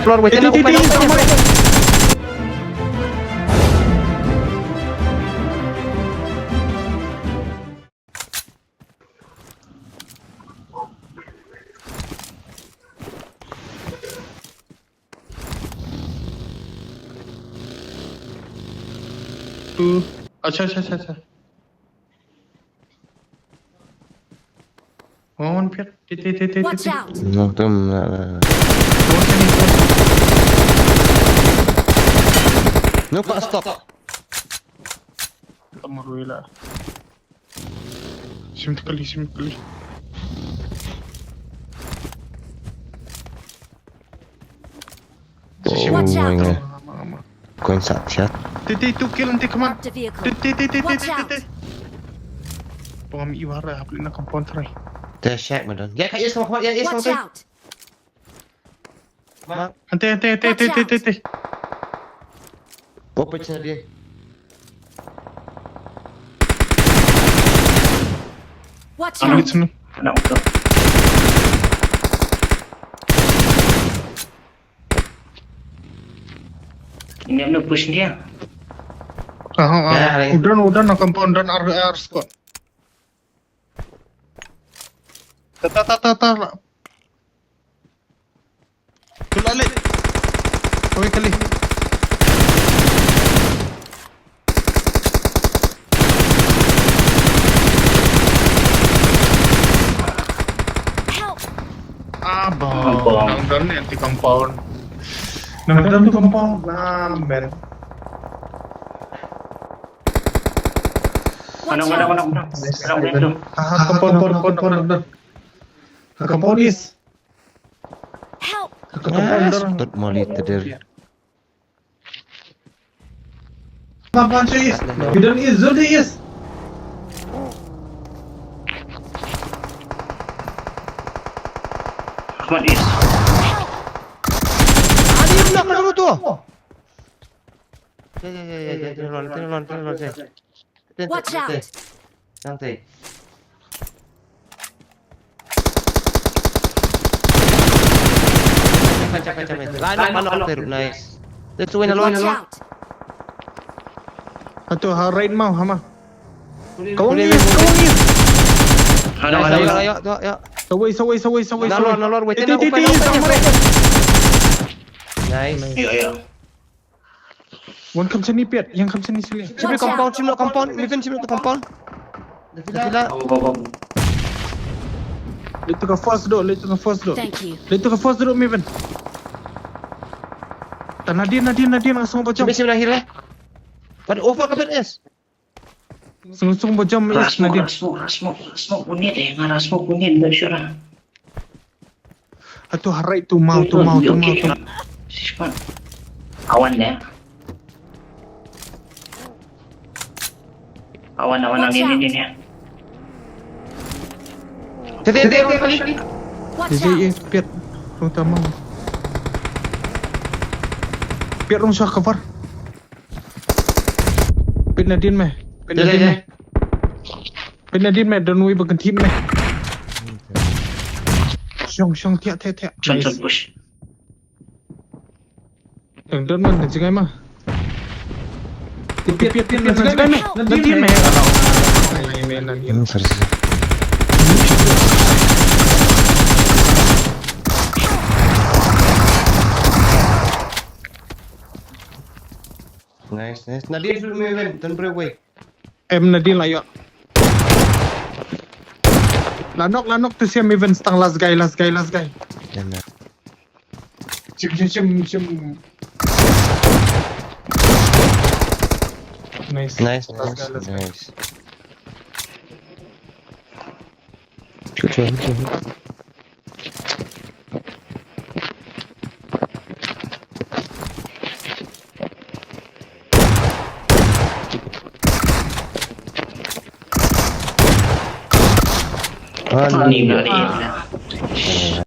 floor, wait. अच्छा on Piet Watch out! No, tuh. No, Pak, stop. Amaruila Simtkali Watch out. Kau yang saksiat. Itu kill nanti kemana? Marked a vehicle. Watch out! Pengam iwara beli nak kampung try. Dah shack madon. Ya, kat yes sama ya, yes Watch sama. out! Mak, Henti. apa cina dia? Watch Ambil out! sana. Nak betul. Ini apa push dia? Udah nak kampung dan RR squad. Tata. Kulalik. Oke kali. Help! Abang. Dan nanti compound. Dan tu compound. Lamben. Mana. Compound. Compound is. Help! Tut moli teder. Compound is. Bidan is. Zuldi is. Ahmad is. Ani nak dulu tu. Ya, tolong. Watch out! Santai. Capai. Lain, nice. Let's win alone. Watch out! Atau right mau hama. Kau ni. Ayo, yuk. Sawai. Nalor, wait. Nice. Iya. Wan kam sini Piet, yang kam sini sini. Cipri compound. Even cipri compound. Dah. Letu ka first door. Thank you. Letu ka first door Miven. Dan Nadia langsung bocam. Cipri lahir eh. Pada over ke PNS. Langsung bocam is Nadia. Smoke bunyi deh, ngarah smoke bunyi dari syurah. Atau right tu mau. Sisman. Awan deh. Awan angin ini ya. Tete. Watch Jadi out! Piet, rong tamang. Piet rong syah cover. Piet Nadine meh. Piet Nadine meh, don't we bagan team meh. Syong tiak. Contoh push. Don't man, jangan mah. Piet jangan meh. Nadine meh. Nadine. Sorry. Nice. Nadia dulu Miven, don't break away. Nadine lah yuk. Lanok tu siam event stang last guy. Jangan. Cim. Nice. Cuci. Ini.